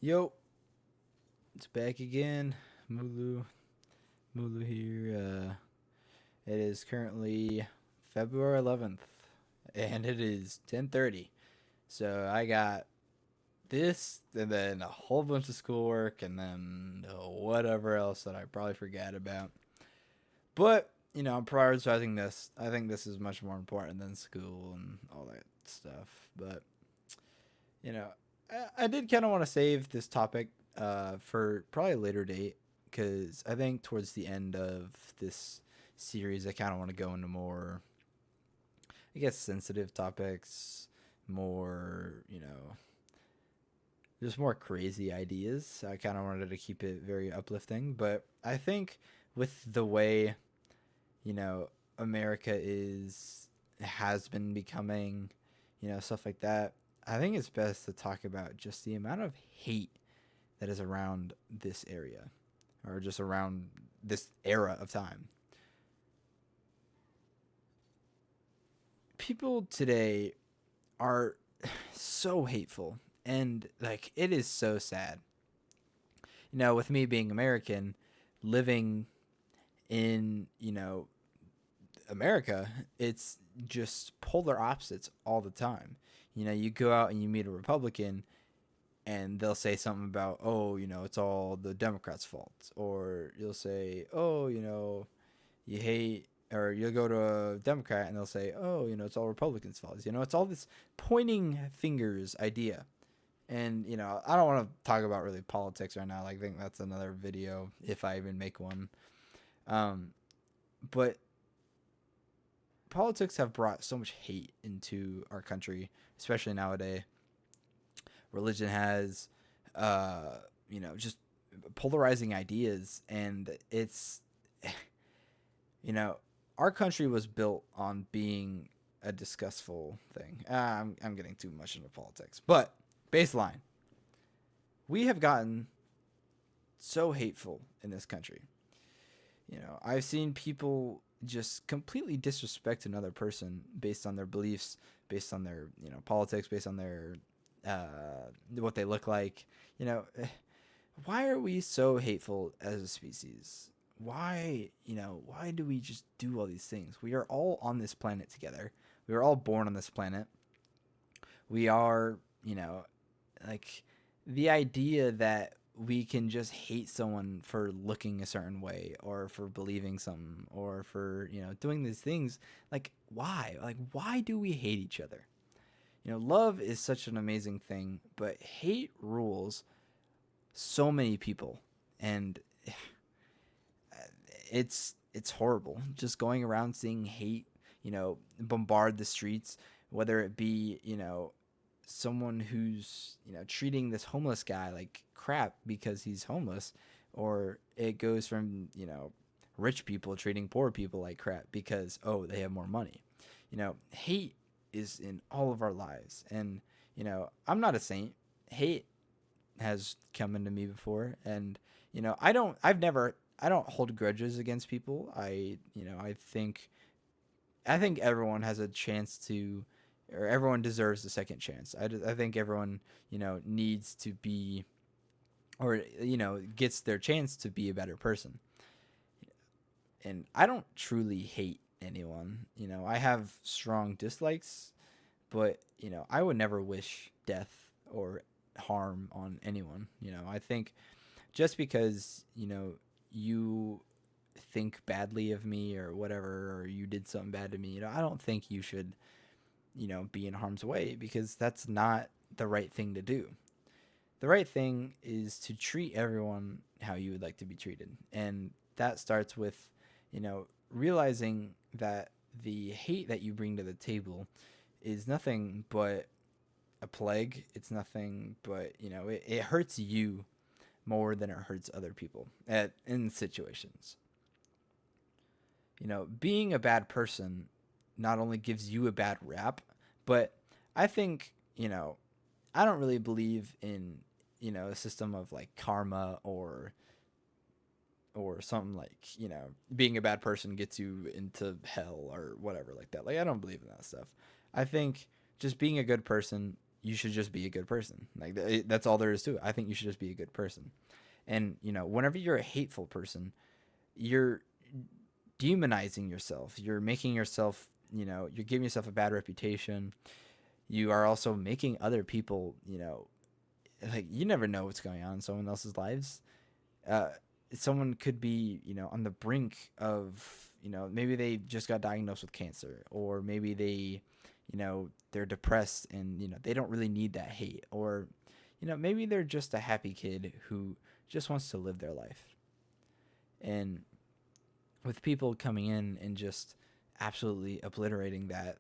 Yo, it's back again. Mulu, Mulu here. It is currently February 11th, and it is 10:30. So I got this, and then a whole bunch of schoolwork, and then whatever else that I probably forgot about. But I'm prioritizing this. I think this is much more important than school and all that stuff. But you know, I did kind of want to save this topic for probably a later date because I think towards the end of this series, I kind of want to go into more, I guess, sensitive topics, more, just more crazy ideas. I kind of wanted to keep it very uplifting, but I think with the way, you know, America has been becoming, stuff like that. I think it's best to talk about just the amount of hate that is around this area or just around this era of time. People today are so hateful and like it is so sad. With me being American, living in, America, it's just polar opposites all the time. You go out and you meet a Republican and they'll say something about, oh, it's all the Democrats' fault. Or you'll say, oh, you hate, or you'll go to a Democrat and they'll say, oh, it's all Republicans' fault. It's all this pointing fingers idea. And, I don't want to talk about really politics right now. Like, I think that's another video if I even make one. But politics have brought so much hate into our country, especially nowadays. Religion has, just polarizing ideas, and it's, you know, our country was built on being a disgustful thing. I'm getting too much into politics, but baseline, we have gotten so hateful in this country. I've seen people just completely disrespect another person based on their beliefs, based on their, politics, based on their what they look like. Why are we so hateful as a species? Why do we just do all these things? We are all on this planet together. We are all born on this planet. We are, like the idea that we can just hate someone for looking a certain way or for believing something or for, doing these things. Like, why? Like, why do we hate each other? Love is such an amazing thing, but hate rules so many people. And it's horrible just going around seeing hate, bombard the streets, whether it be, someone who's, treating this homeless guy like crap because he's homeless, or it goes from, rich people treating poor people like crap because, oh, they have more money. Hate is in all of our lives. And, I'm not a saint. Hate has come into me before. And, I don't hold grudges against people. I think everyone has a chance to, or everyone deserves a second chance. I think everyone, needs to be, or, gets their chance to be a better person. And I don't truly hate anyone. I have strong dislikes, but, I would never wish death or harm on anyone. I think just because, you think badly of me or whatever, or you did something bad to me, I don't think you should, be in harm's way, because that's not the right thing to do. The right thing is to treat everyone how you would like to be treated. And that starts with, realizing that the hate that you bring to the table is nothing but a plague. It's nothing but, it hurts you more than it hurts other people in situations. Being a bad person not only gives you a bad rap, but I think, I don't really believe in, a system of like karma or something like, being a bad person gets you into hell or whatever like that. Like, I don't believe in that stuff. I think just being a good person, you should just be a good person. Like that's all there is to it. I think you should just be a good person. And whenever you're a hateful person, you're demonizing yourself. You're making yourself, you're giving yourself a bad reputation. You are also making other people, like you never know what's going on in someone else's lives. Uh, Someone could be, on the brink of, maybe they just got diagnosed with cancer, or maybe they're depressed and, they don't really need that hate, or, maybe they're just a happy kid who just wants to live their life. And with people coming in and just absolutely obliterating that,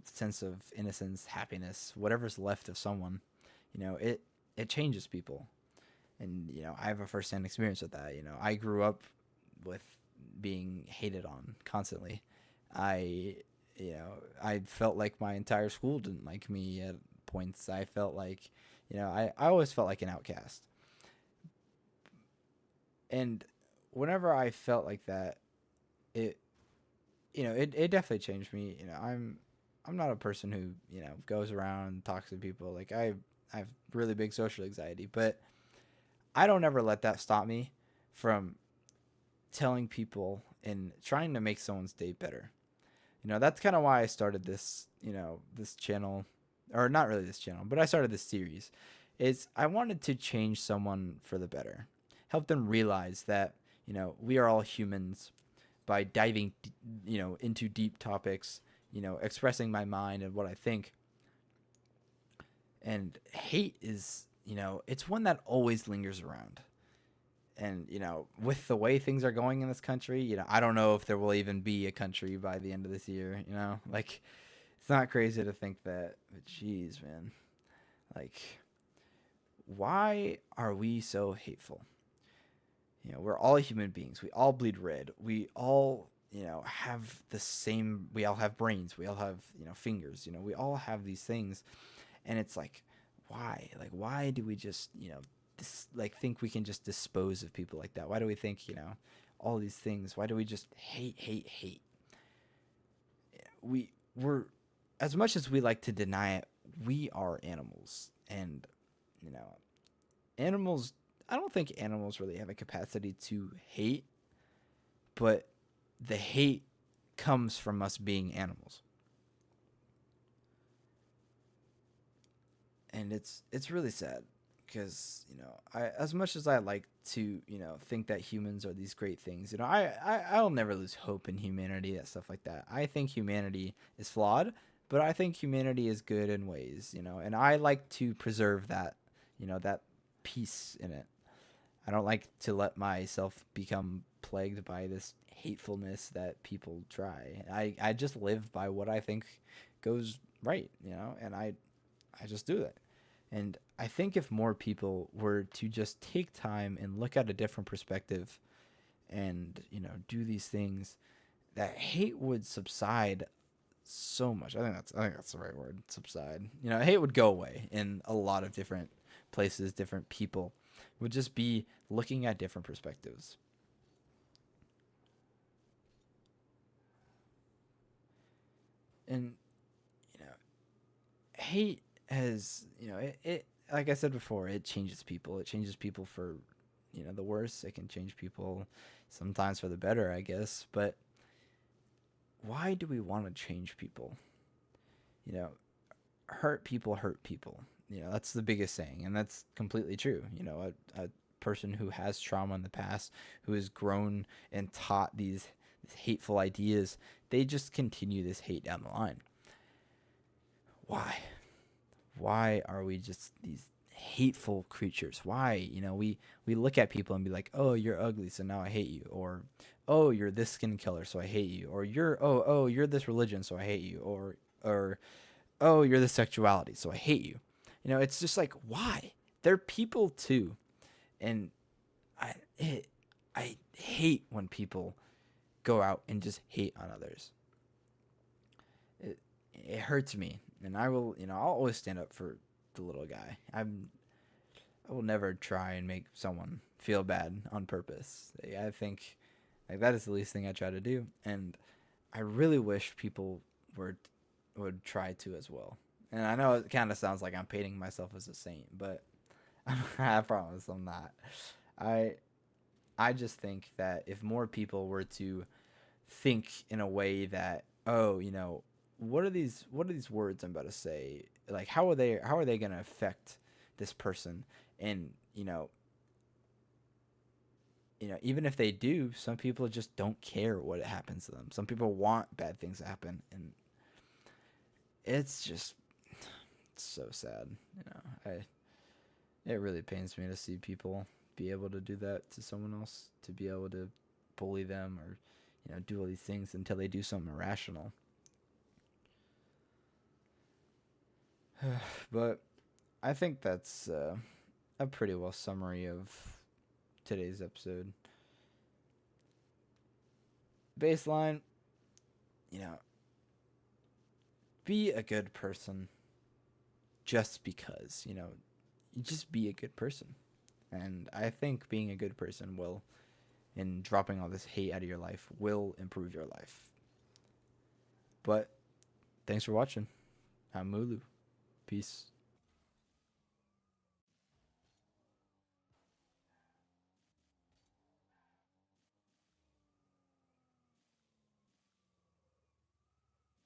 sense of innocence, happiness, whatever's left of someone, it changes people. And, I have a firsthand experience with that. I grew up with being hated on constantly. I, I felt like my entire school didn't like me at points. I felt like, I always felt like an outcast. And whenever I felt like that, it, it definitely changed me. I'm not a person who, goes around and talks to people. Like I have really big social anxiety, but I don't ever let that stop me from telling people and trying to make someone's day better. That's kind of why I started this, this channel, or not really this channel, but I started this series. Is I wanted to change someone for the better, help them realize that, we are all humans by diving, into deep topics, expressing my mind and what I think. And hate is, it's one that always lingers around. And, with the way things are going in this country, I don't know if there will even be a country by the end of this year, like it's not crazy to think that, but geez, man, like, why are we so hateful? We're all human beings. We all bleed red. We all, have the same, we all have brains. We all have, fingers, we all have these things. And it's like, why? Like, why do we just, think we can just dispose of people like that? Why do we think, all these things? Why do we just hate? We're, as much as we like to deny it, we are animals. And, animals, I don't think animals really have a capacity to hate, but the hate comes from us being animals. And it's really sad because, I, as much as I like to, think that humans are these great things, I'll never lose hope in humanity and stuff like that. I think humanity is flawed, but I think humanity is good in ways, and I like to preserve that, that peace in it. I don't like to let myself become plagued by this hatefulness that people try. I just live by what I think goes right, and I just do that. And I think if more people were to just take time and look at a different perspective and, do these things, that hate would subside so much. I think that's the right word, subside. Hate would go away in a lot of different places, different people. It would just be looking at different perspectives. And, hate has, it like I said before, it changes people. It changes people for, the worse. It can change people sometimes for the better, I guess. But why do we want to change people? You know, hurt people hurt people. That's the biggest saying, and that's completely true. A person who has trauma in the past, who has grown and taught these hateful ideas, they just continue this hate down the line. Why? Why are we just these hateful creatures? Why? We look at people and be like, "Oh, you're ugly, so now I hate you," or "Oh, you're this skin color, so I hate you," or you're this religion, so I hate you," or "Oh, you're this sexuality, so I hate you." It's just like, why? They're people too, and I hate when people go out and just hate on others. It hurts me, and I will, I'll always stand up for the little guy. I will never try and make someone feel bad on purpose. I think like that is the least thing I try to do, and I really wish people would try to as well. And I know it kind of sounds like I'm painting myself as a saint, but I promise I'm not. I I just think that if more people were to think in a way that, oh, what are these words I'm about to say? Like how are they going to affect this person? And even if they do, some people just don't care what happens to them. Some people want bad things to happen, and it's just so sad. It really pains me to see people be able to do that to someone else, to be able to bully them or do all these things until they do something irrational. But I think that's a pretty well summary of today's episode. Baseline, you know, be a good person just because, just be a good person. And I think being a good person will, and dropping all this hate out of your life, will improve your life. But thanks for watching. I'm Mulu. Peace.